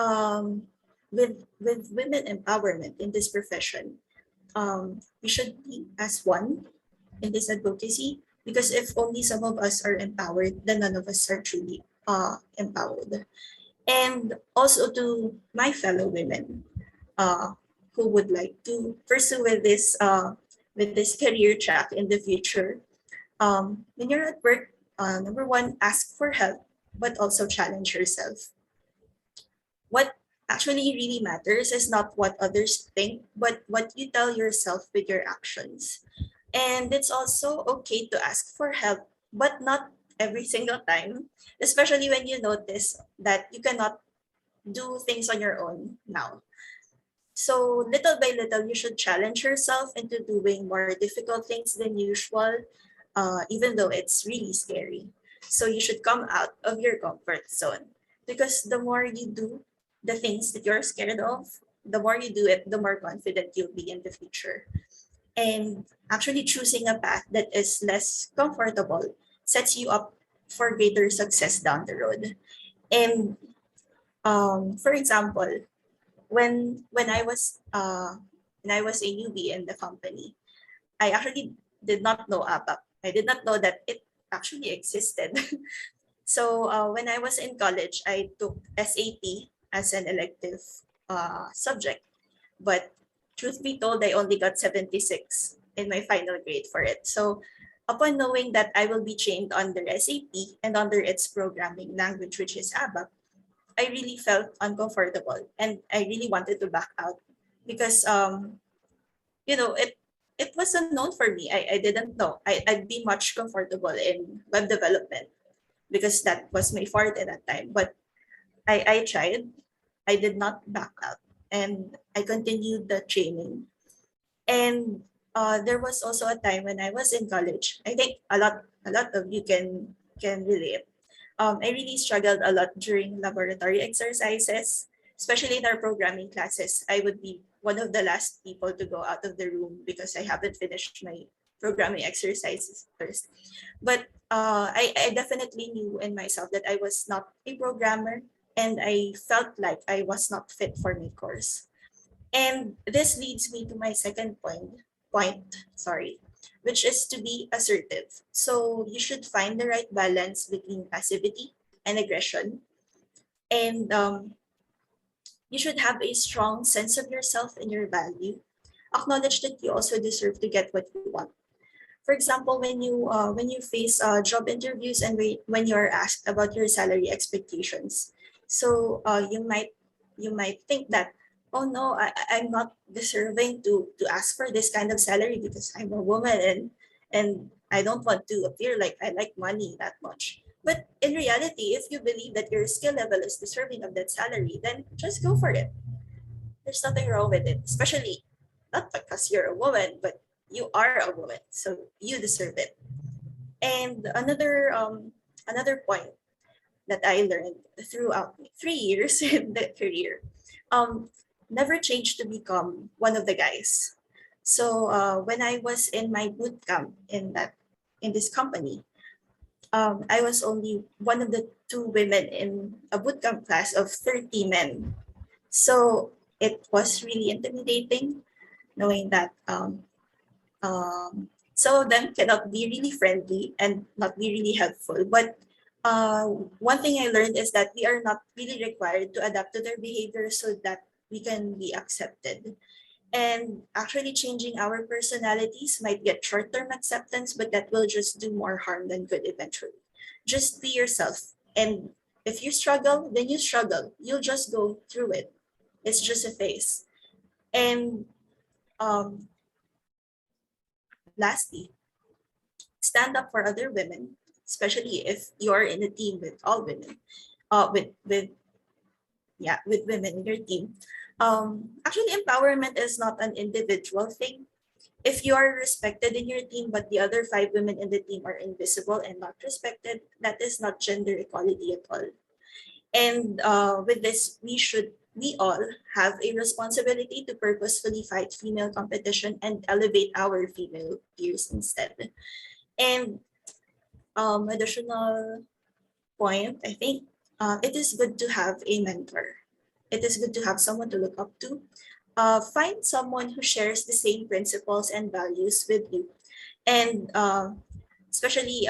um, with women empowerment in this profession, we should be as one in this advocacy, because if only some of us are empowered, then none of us are truly empowered. And also to my fellow women uh, who would like to pursue with this career track in the future. When you're at work, number one, ask for help, but also challenge yourself. What actually really matters is not what others think, but what you tell yourself with your actions. And it's also okay to ask for help, but not every single time, especially when you notice that you cannot do things on your own now. So little by little, you should challenge yourself into doing more difficult things than usual, even though it's really scary. So you should come out of your comfort zone, because the more you do the things that you're scared of, the more you do it, the more confident you'll be in the future. And actually choosing a path that is less comfortable sets you up for greater success down the road. And for example, when I was a newbie in the company, I actually did not know ABAP. I did not know that it actually existed. So when I was in college, I took SAP as an elective subject. But truth be told, I only got 76 in my final grade for it. So upon knowing that I will be trained under SAP and under its programming language, which is ABAP, I really felt uncomfortable and I really wanted to back out, because you know it was unknown for me. I didn't know. I'd be much comfortable in web development because that was my forte at that time. But I tried. I did not back out, and I continued the training. And there was also a time when I was in college. I think a lot of you can relate. I really struggled a lot during laboratory exercises, especially in our programming classes. I would be one of the last people to go out of the room because I haven't finished my programming exercises first. But I definitely knew in myself that I was not a programmer, and I felt like I was not fit for my course. And this leads me to my second point, which is to be assertive. So you should find the right balance between passivity and aggression. And you should have a strong sense of yourself and your value. Acknowledge that you also deserve to get what you want. For example, when you face job interviews and when you are asked about your salary expectations, so you might think that, oh no, I'm not deserving to ask for this kind of salary because I'm a woman, and I don't want to appear like I like money that much. But in reality, if you believe that your skill level is deserving of that salary, then just go for it. There's nothing wrong with it, especially not because you're a woman, but you are a woman, so you deserve it. And another point that I learned throughout 3 years in the career, um, never change to become one of the guys. So when I was in my boot camp in this company, I was only one of the two women in a boot camp class of 30 men. So it was really intimidating knowing that some of them cannot be really friendly and not be really helpful. But uh, one thing I learned is that we are not really required to adapt to their behavior so that we can be accepted. And actually changing our personalities might get short-term acceptance, but that will just do more harm than good eventually. Just be yourself. And if you struggle, then you struggle. You'll just go through it. It's just a phase. And um, lastly, stand up for other women, especially if you're in a team with all women, with yeah, with women in your team. Actually, empowerment is not an individual thing. If you are respected in your team, but the other five women in the team are invisible and not respected, that is not gender equality at all. And with this, we all have a responsibility to purposefully fight female competition and elevate our female peers instead. And additional point, I think it is good to have a mentor. it is good to have someone to look up to. Find someone who shares the same principles and values with you, and especially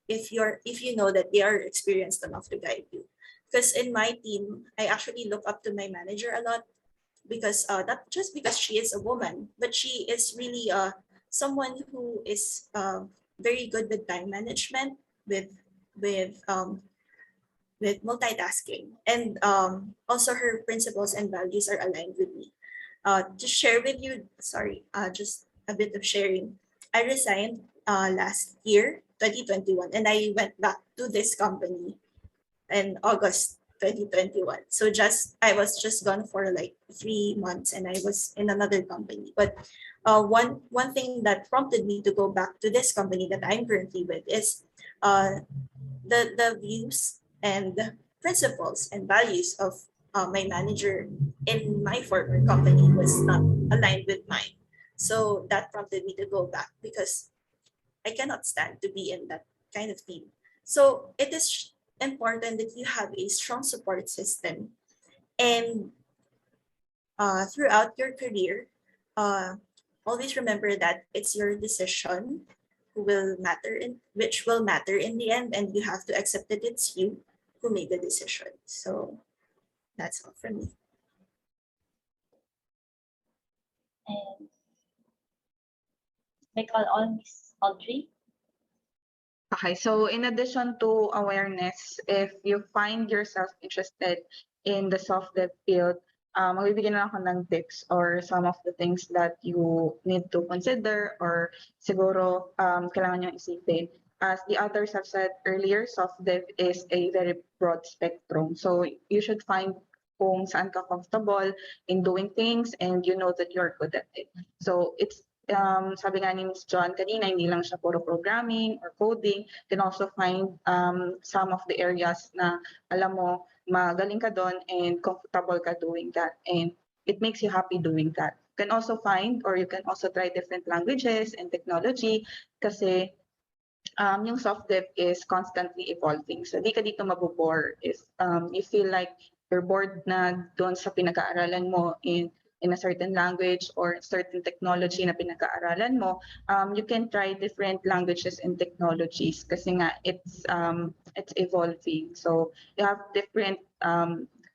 if you know that they are experienced enough to guide you. Because in my team, I actually look up to my manager a lot, because not just because she is a woman, but she is really someone who is very good with time management, with with um, with multitasking, and also her principles and values are aligned with me. To share with you, sorry, just a bit of sharing. I resigned last year, 2021, and I went back to this company in August 2021. So I was just gone for like 3 months, and I was in another company. But one thing that prompted me to go back to this company that I'm currently with is uh, the views and principles and values of my manager in my former company was not aligned with mine. So that prompted me to go back, because I cannot stand to be in that kind of team. So it is important that you have a strong support system, and throughout your career, uh, always remember that it's your decision who will matter in which will matter in the end, and you have to accept that it's you who made the decision. So that's all from me. And make all Miss Audrey. Okay, so in addition to awareness, if you find yourself interested in the soft dev field, magbibigyan na ako ng tips or some of the things that you need to consider or siguro kailangan nyo isipin. As the others have said earlier, soft dev is a very broad spectrum. So you should find kung saan ka comfortable in doing things and you know that you're good at it. So it's sabi nga ni Ms. John kanina, hindi lang siya puro programming or coding. You can also find some of the areas na alam mo, magaling ka doon and comfortable ka doing that. And it makes you happy doing that. You can also find or you can also try different languages and technology kasi yung soft dev is constantly evolving. So di ka dito mabobore if you feel like you're bored na doon sa pinag-aaralan mo in a certain language or certain technology na pinag-aaralan mo, you can try different languages and technologies kasi nga it's evolving. So you have different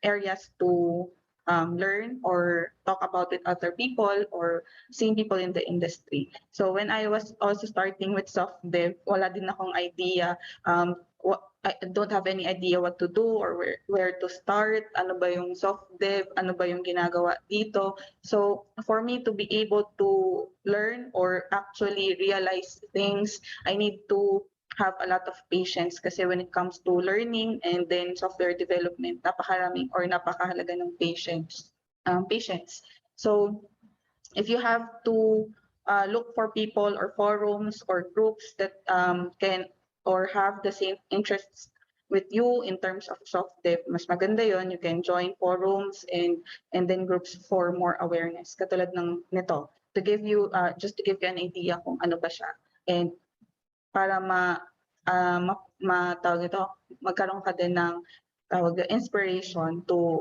areas to learn or talk about with other people or seeing people in the industry. So when I was also starting with soft dev, wala din akong idea. I don't have any idea what to do or where to start. Ano ba yung soft dev? Ano ba yung ginagawa dito? So for me to be able to learn or actually realize things, I need to have a lot of patience kasi when it comes to learning and then software development, napakaraming or napakahalaga ng patience. Patience. So if you have to look for people or forums or groups that can or have the same interests with you in terms of soft dev, mas maganda yon. You can join forums and then groups for more awareness. Katulad ng nito, to give you just to give you an idea kung ano ba siya. And para tawag ito, magkaroon ka din ng inspiration to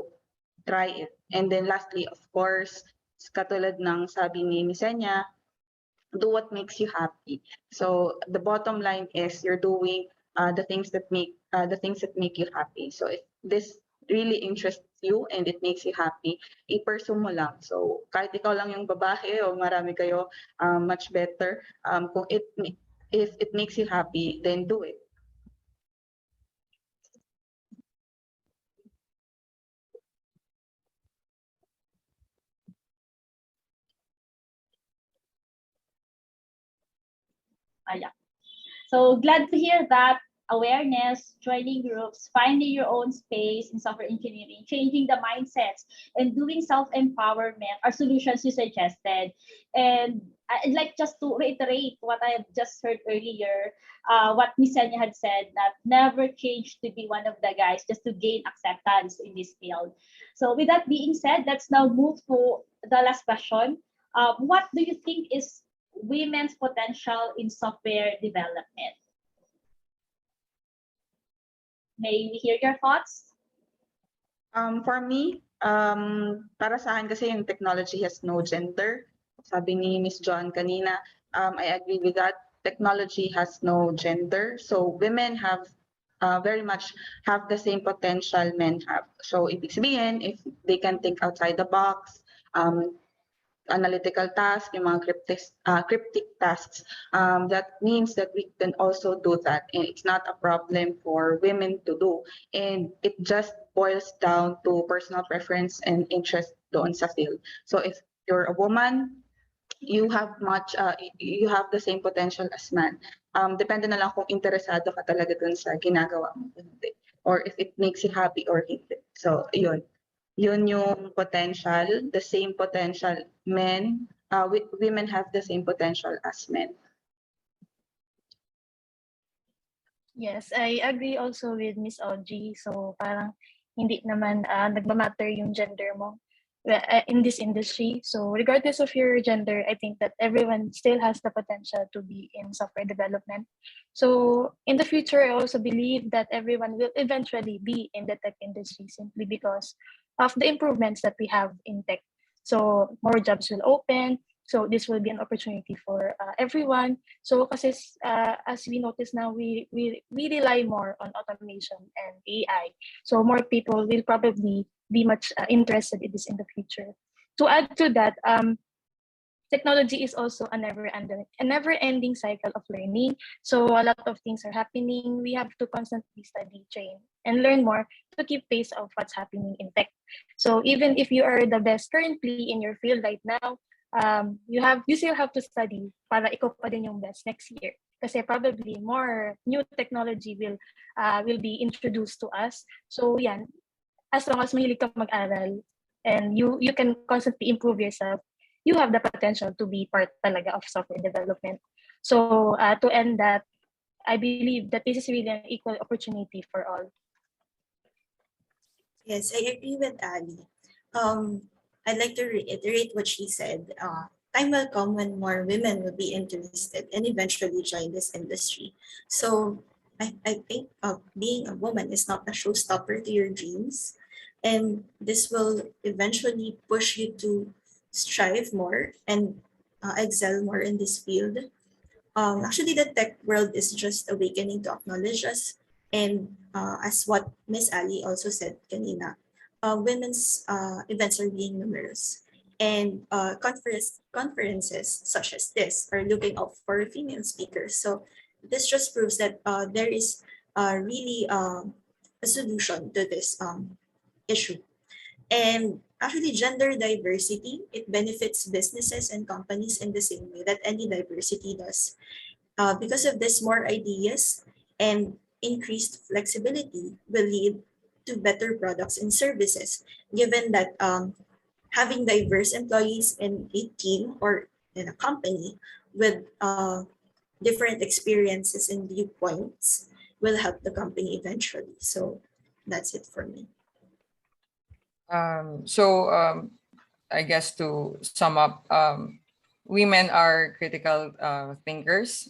try it. And then lastly, of course, katulad ng sabi ni Misenya, do what makes you happy. So the bottom line is you're doing the things that make you happy. So if this really interests you and it makes you happy, i-pursue mo lang. So kahit ikaw lang yung babae o marami kayo, much better. If it makes you happy, then do it. Yeah. So glad to hear that awareness, joining groups, finding your own space in software engineering, changing the mindsets, and doing self-empowerment are solutions you suggested. And I'd like just to reiterate what I have just heard earlier, what Miss Senya had said, that never change to be one of the guys just to gain acceptance in this field. So with that being said, let's now move to the last question. What do you think is women's potential in software development? May we hear your thoughts? For me, para sa akin kasi yung technology has no gender. Sabi ni Miss John kanina, I agree with that. Technology has no gender. So women have very much have the same potential men have. So ibig sabihin, if they can think outside the box, um, analytical tasks, yung mga cryptic tasks. That means that we can also do that, and it's not a problem for women to do. And it just boils down to personal preference and interest doon sa field. So if you're a woman, you have the same potential as man. Depende na lang kung interesado ka talaga dun sa ginagawa mo, hindi, or if it makes you happy or hindi. So yun yung potential, the same potential women have the same potential as men. Yes, I agree also with Miss Audrey. So parang hindi naman nagmamatter yung gender mo in this industry. So regardless of your gender, I think that everyone still has the potential to be in software development. So in the future, I also believe that everyone will eventually be in the tech industry simply because of the improvements that we have in tech. So more jobs will open. So this will be an opportunity for everyone. So kasi as we notice now, we rely more on automation and AI. So more people will probably be much interested in this in the future. To add to that, technology is also a never-ending cycle of learning. So a lot of things are happening. We have to constantly study, train, and learn more to keep pace of what's happening in tech. So even if you are the best currently in your field right now, you still have to study para ikaw pa din yung best next year. Kasi probably more new technology will be introduced to us. So yan, as long as mahilig ka mag-aral and you can constantly improve yourself, you have the potential to be part talaga of software development. So to end that, I believe that this is really an equal opportunity for all. Yes, I agree with Ali. I'd like to reiterate what she said. Time will come when more women will be interested and eventually join this industry. So I think being a woman is not a showstopper to your dreams. And this will eventually push you to strive more and excel more in this field. Actually, the tech world is just awakening to acknowledge us. And as what Miss Ali also said kanina, women's events are being numerous. And conferences such as this are looking out for female speakers. So this just proves that there is really a solution to this issue. And actually, gender diversity, it benefits businesses and companies in the same way that any diversity does. Because of this, more ideas and increased flexibility will lead to better products and services, given that having diverse employees in a team or in a company with different experiences and viewpoints will help the company eventually. So that's it for me. I guess to sum up, women are critical thinkers,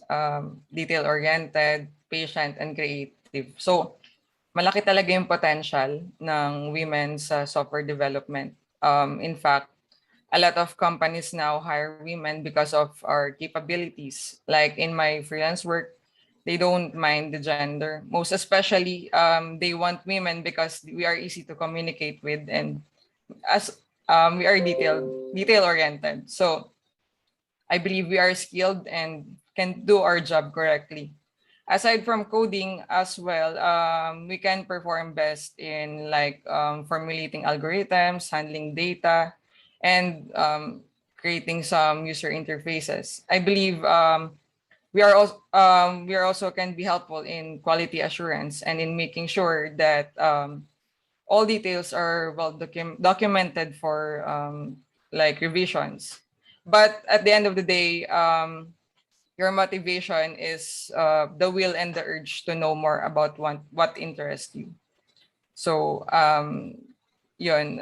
detail-oriented, patient, and creative. So, malaki talaga yung potential ng women sa software development. In fact, a lot of companies now hire women because of our capabilities. Like in my freelance work, they don't mind the gender. Most especially, they want women because we are easy to communicate with, and as we are detail oriented. So I believe we are skilled and can do our job correctly. Aside from coding as well, we can perform best in like formulating algorithms, handling data, and creating some user interfaces. I believe we are also can be helpful in quality assurance and in making sure that all details are well documented for like revisions. But at the end of the day, your motivation is the will and the urge to know more about what interests you. So, yun,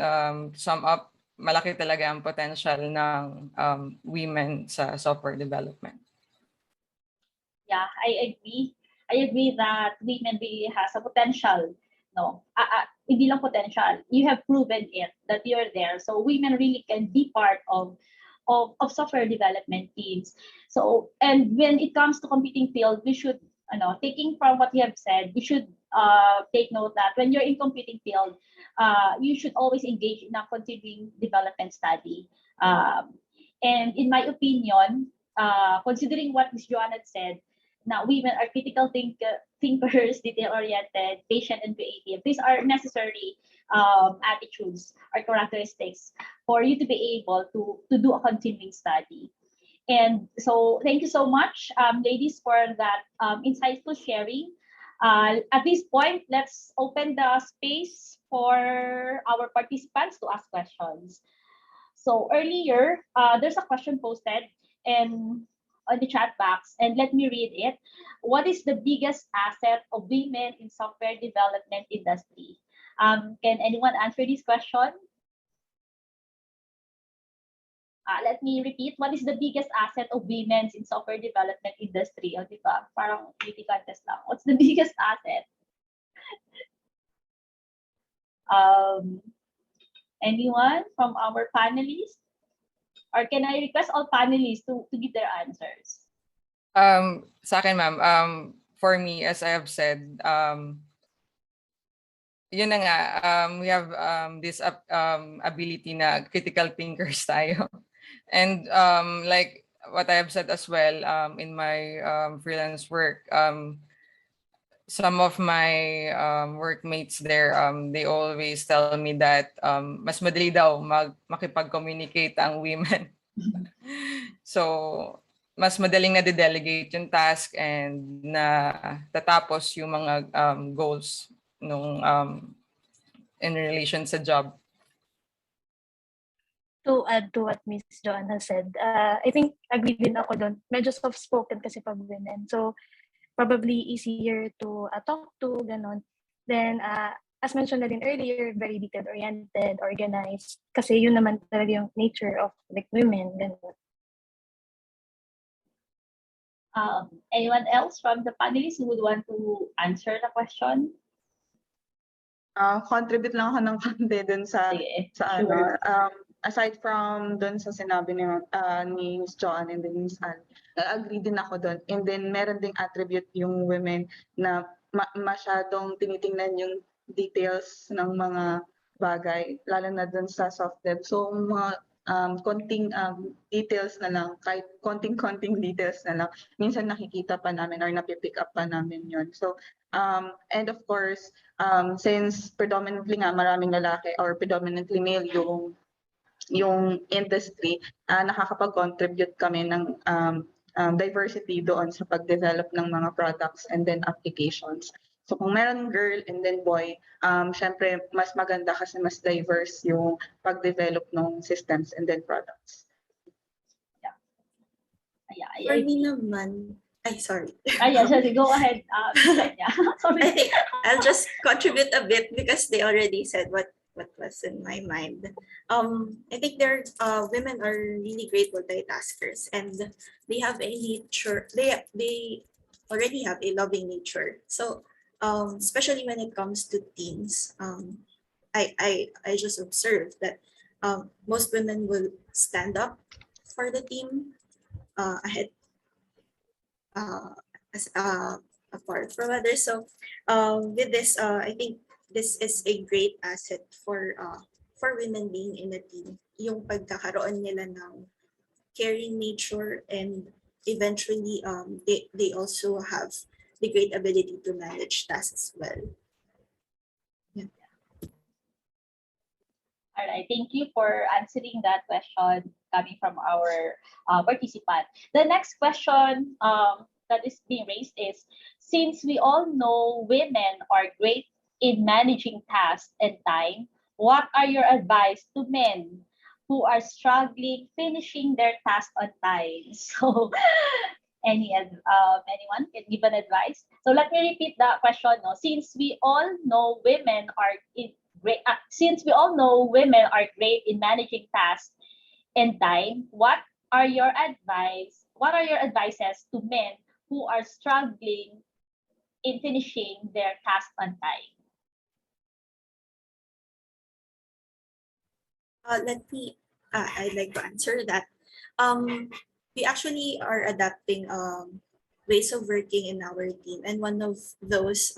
sum up, malaki talaga ang potential ng women sa software development. Yeah, I agree. I agree that women really has a potential. No, hindi lang potential, you have proven it that you're there. So women really can be part of software development teams. So, and when it comes to competing field, we should, taking from what you have said, we should take note that when you're in competing field, you should always engage in a continuing development study. And in my opinion, considering what Ms. Joanna said, now women are critical thinkers, detail-oriented, patient, and creative. These are necessary attitudes or characteristics for you to be able to do a continuing study. And so thank you so much, ladies, for that insightful sharing. At this point, let's open the space for our participants to ask questions. So earlier, there's a question posted and on the chat box, and let me read it. What is the biggest asset of women in software development industry? Can anyone answer this question? Let me repeat. What is the biggest asset of women in software development industry? O, diba? Parang beauty contest lang. What's the biggest asset? Anyone from our panelists? Or can I request all panelists to give their answers? Sa akin, ma'am, for me, as I have said, yun na nga, we have this ability na critical thinkers tayo. And like what I have said as well, in my freelance work, some of my workmates there, they always tell me that mas madali daw makipag-communicate ang women. So, mas madaling na-delegate yung task and na tatapos yung mga goals nung in relation sa job. To add to what Miss Joanna said, I think agree din ako doon. Medyo soft-spoken kasi pag women. So, probably easier to talk to, ganon. Then, as mentioned na din earlier, very detail-oriented, organized. Kasi yun naman talaga yung nature of like women, ganon. Anyone else from the panelists who would want to answer the question? Contribute lang ako ng konti dun sa Sige, ano. sure. Aside from dun sa sinabi ni Miss Joanne and then Miss Anne, agree din ako dun. And then meron ding attribute yung women na masyadong tinitingnan yung details ng mga bagay, lalo na dun sa soft dev. So mga konting details na lang, kahit konting details na lang, minsan nakikita pa namin or napipick up pa namin yun. So, and of course, since predominantly nga maraming lalaki or predominantly male yung industry, nakakapag-contribute kami ng diversity doon sa pag-develop ng mga products and then applications. So kung meron girl and then boy, syempre mas maganda kasi mas diverse yung pag-develop ng systems and then products. For me naman, sorry. Sorry, go ahead. Sorry. I think I'll just contribute a bit because they already said what was in my mind. I think women are really great multitaskers and they have a nature, they already have a loving nature. So especially when it comes to teams, I just observed that most women will stand up for the team ahead as apart from others. So with this, I think this is a great asset for women being in a team. Yung pagkakaroon nila ng caring nature and eventually they also have the great ability to manage tasks well. Yeah. All right, thank you for answering that question coming from our participant. The next question that is being raised is, since we all know women are great in managing tasks and time, what are your advice to men who are struggling finishing their task on time? So, anyone can give an advice? So let me repeat the question. No? Since we all know women are great in managing tasks and time, what are your advices to men who are struggling in finishing their task on time? I'd like to answer that. Um, we actually are adapting ways of working in our team, and one of those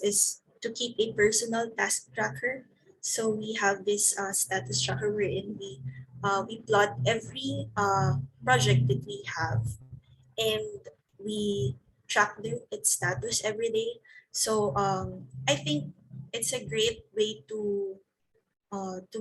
is to keep a personal task tracker. So we have this status tracker wherein we plot every project that we have, and we track its status every day. So I think it's a great way to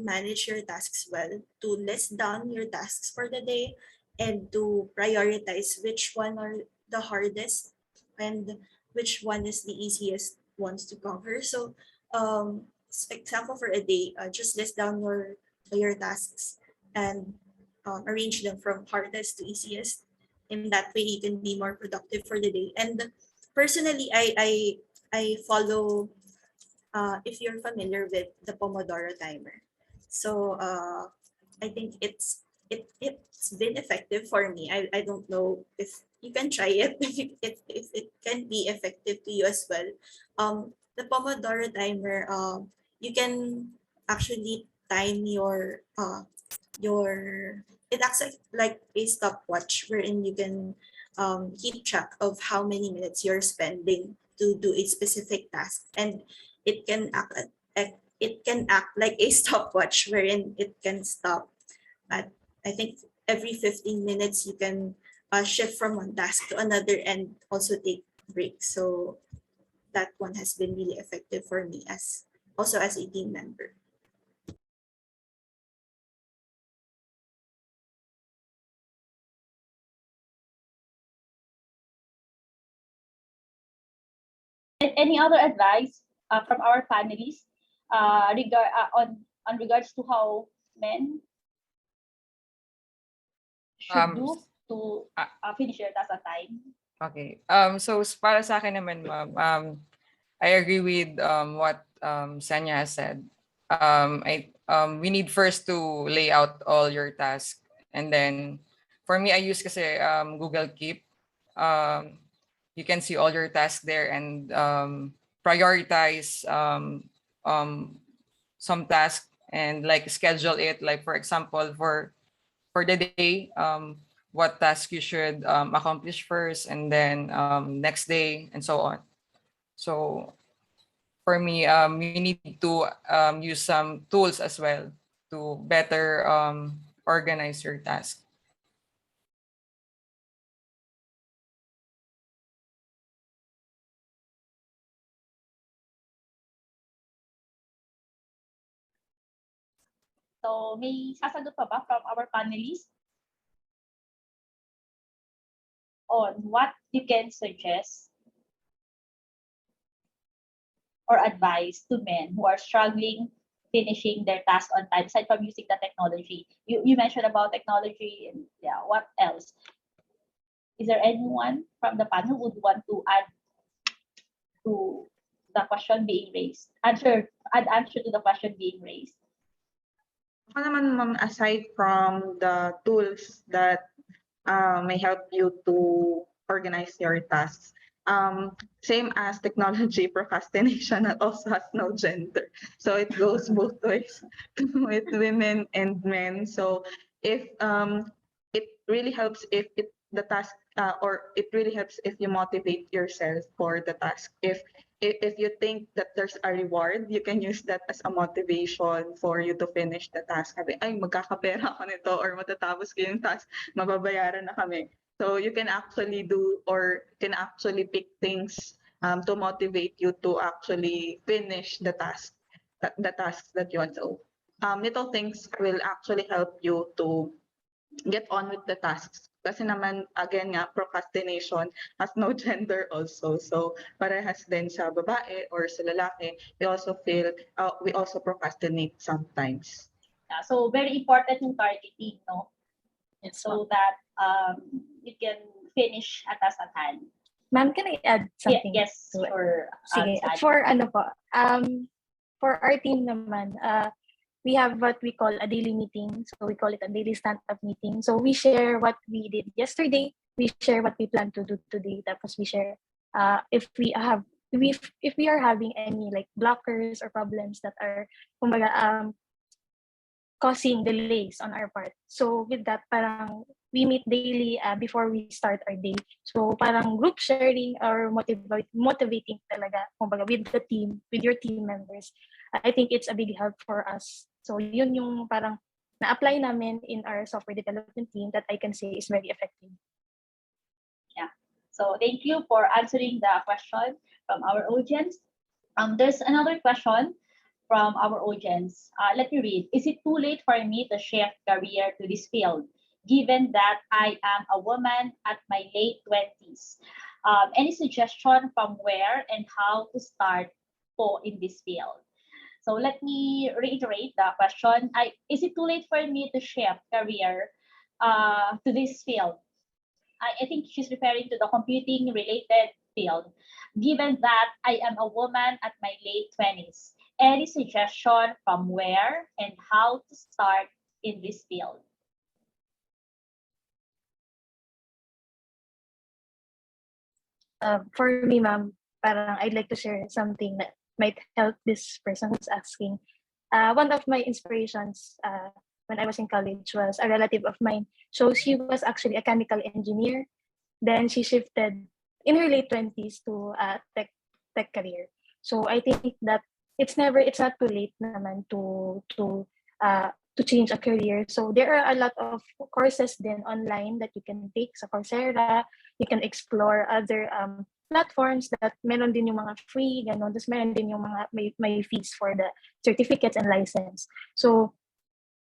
manage your tasks well, to list down your tasks for the day, and to prioritize which one are the hardest and which one is the easiest ones to conquer. So, example for a day, just list down your tasks and arrange them from hardest to easiest. In that way, you can be more productive for the day. And personally, I follow if you're familiar with the Pomodoro timer. So I think it's been effective for me. I don't know if you can try it if it can be effective to you as well. The Pomodoro timer, you can actually time your it acts like a stopwatch wherein you can keep track of how many minutes you're spending to do a specific task, and it can act like a stopwatch wherein it can stop at, I think, every 15 minutes. You can shift from one task to another and also take breaks. So that one has been really effective for me as also as a team member. Any other advice from our panelists on regards to how men should Um, do to finish your task on time? Okay. So para sa akin naman, ma'am, I agree with what Sanya has said. We need first to lay out all your tasks, and then for me, I use kasi Google Keep. Um, you can see all your tasks there and prioritize some tasks and like schedule it. Like for example, for the day, what task you should accomplish first, and then next day, and so on. So for me, you need to use some tools as well to better organize your task. So may sasagot pa ba from our panelists on what you can suggest or advise to men who are struggling finishing their task on time aside from using the technology? You mentioned about technology, and yeah, what else? Is there anyone from the panel who would want to add to the question being raised? Answer to the question being raised. Ako naman, ma'am, aside from the tools that may help you to organize your tasks, same as technology, procrastination also has no gender. So it goes both ways with women and men. So if it really helps if the task or it really helps if you motivate yourself for the task. If you think that there's a reward, you can use that as a motivation for you to finish the task. Sabi, ay, magkakapera ako nito or matatapos ko yung task, mababayaran na kami. So you can actually do or can actually pick things to motivate you to actually finish the task, the tasks that you want. So little things will actually help you to get on with the tasks. Kasi naman, again nga, procrastination has no gender also. So, parehas din sa babae or sa lalaki, we also procrastinate sometimes. Yeah, so very important yung targeting, no? Yes, So that you can finish a task at hand. Ma'am, can I add something? Yes, to it? for Sige, for ano po, for our team naman, we have what we call a daily meeting. So we call it a daily stand-up meeting. So we share what we did yesterday. We share what we plan to do today. Tapos we share if we are having any like blockers or problems that are kumbaga, causing delays on our part. So with that, parang we meet daily before we start our day. So parang group sharing or motivating talaga, kumbaga, with the team, with your team members. I think it's a big help for us. So yun yung parang na-apply namin in our software development team that I can say is very effective. So thank you for answering the question from our audience. There's another question from our audience. Let me read. Is it too late for me to shift career to this field, given that I am a woman at my late 20s? Any suggestion from where and how to start in this field? So let me reiterate the question. Is it too late for me to shift career to this field? I think she's referring to the computing related field, given that I am a woman at my late 20s. Any suggestion from where and how to start in this field? For me, ma'am, parang I'd like to share something that might help this person who's asking. One of my inspirations when I was in college was a relative of mine. So she was actually a chemical engineer. Then she shifted in her late 20s to a tech career. So I think that it's not too late naman to change a career. So there are a lot of courses then online that you can take sa Coursera. You can explore other platforms that meron din yung mga free, ganon. Tapos meron din yung mga may fees for the certificates and license. So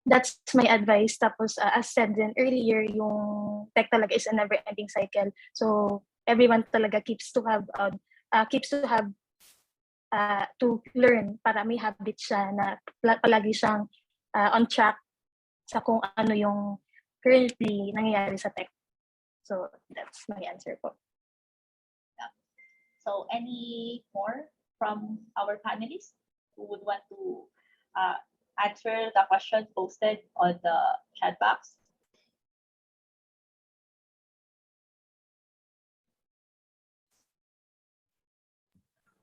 that's my advice. Tapos as said then earlier, yung tech talaga is a never-ending cycle. So everyone talaga keeps to have to learn para may habit siya na palagi siyang on track sa kung ano yung currently nangyayari sa tech. So that's my answer po. So any more from our panelists who would want to answer the question posted on the chat box?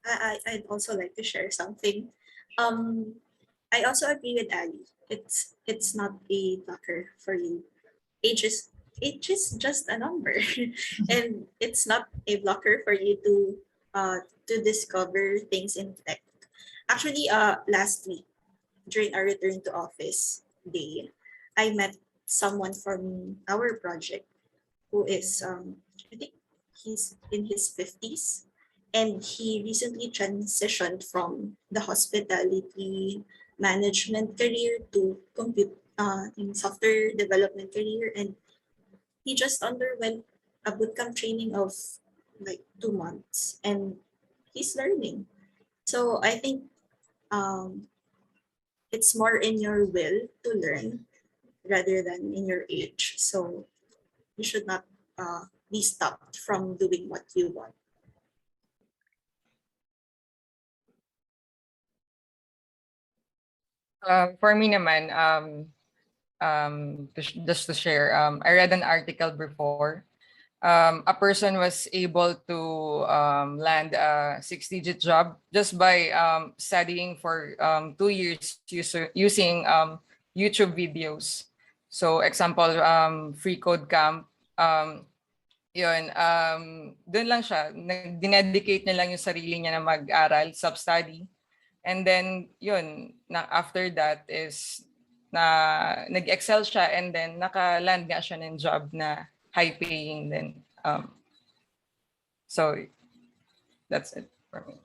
I'd also like to share something. I also agree with Ali. It's not a blocker for you. Age is just a number, and it's not a blocker for you to discover things in tech. Actually, last week during our return to office day, I met someone from our project who is I think he's in his 50s, and he recently transitioned from the hospitality management career to in software development career, and he just underwent a bootcamp training of like 2 months, and he's learning. So I think it's more in your will to learn rather than in your age. So you should not be stopped from doing what you want. For me naman, just to share, I read an article before. A person was able to land a 6-digit job just by studying for 2 years using YouTube videos. So example, free code camp, yun, doon lang siya, dinedicate niya lang yung sarili niya na mag-aral, self-study. And then, yun, after that is, nag-excel siya and then naka-land nga siya ng job na high-paying din. So, that's it for me.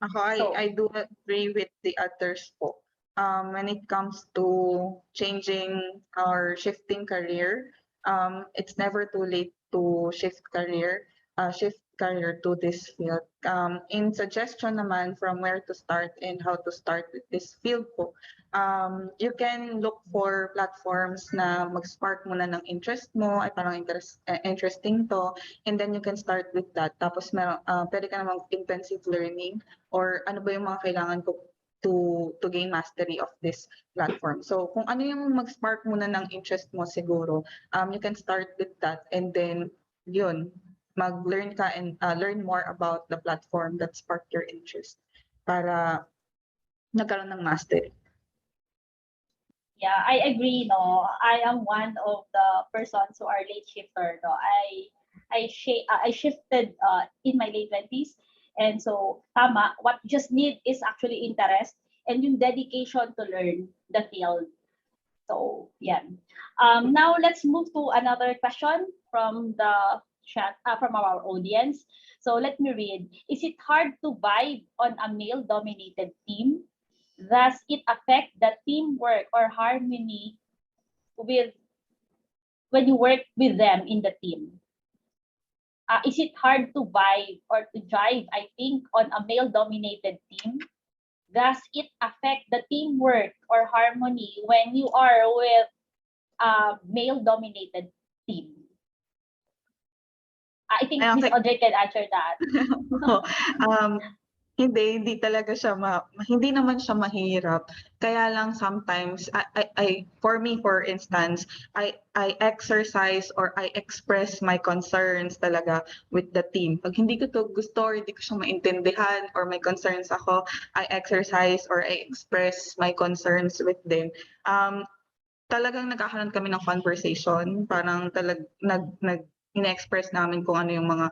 Ako, I do agree with the others po. When it comes to changing or shifting career, it's never too late to shift career to this field. In suggestion naman from where to start and how to start with this field po, you can look for platforms na mag-spark muna ng interest mo, ay parang interesting to, and then you can start with that. Tapos pwede ka namang intensive learning or ano ba yung mga kailangan ko to gain mastery of this platform. So kung ano yung mag-spark muna ng interest mo siguro, you can start with that, and then yun, mag-learn ka and learn more about the platform that sparked your interest para nagkaroon ng mastery. Yeah, I agree. No, I am one of the persons who are late shifter. No, I shifted in my late 20s, and so tama. What you just need is actually interest and yung dedication to learn the field. So yeah. Now let's move to another question from the chat from our audience. So let me read. Is it hard to vibe on a male-dominated team? Does it affect the teamwork or harmony with when you work with them in the team? Is it hard to vibe or to jive, I think, on a male-dominated team? Does it affect the teamwork or harmony when you are with a male-dominated team? I think Ay, Miss okay. Audrey can answer that. um, hindi talaga siya hindi naman siya mahirap. Kaya lang sometimes for me, for instance, I exercise or I express my concerns talaga with the team. Pag hindi ko to gusto or hindi ko siya maintindihan or may concerns ako, I exercise or I express my concerns with them. Talagang nagkakaroon kami ng conversation, parang ine-express namin kung ano yung mga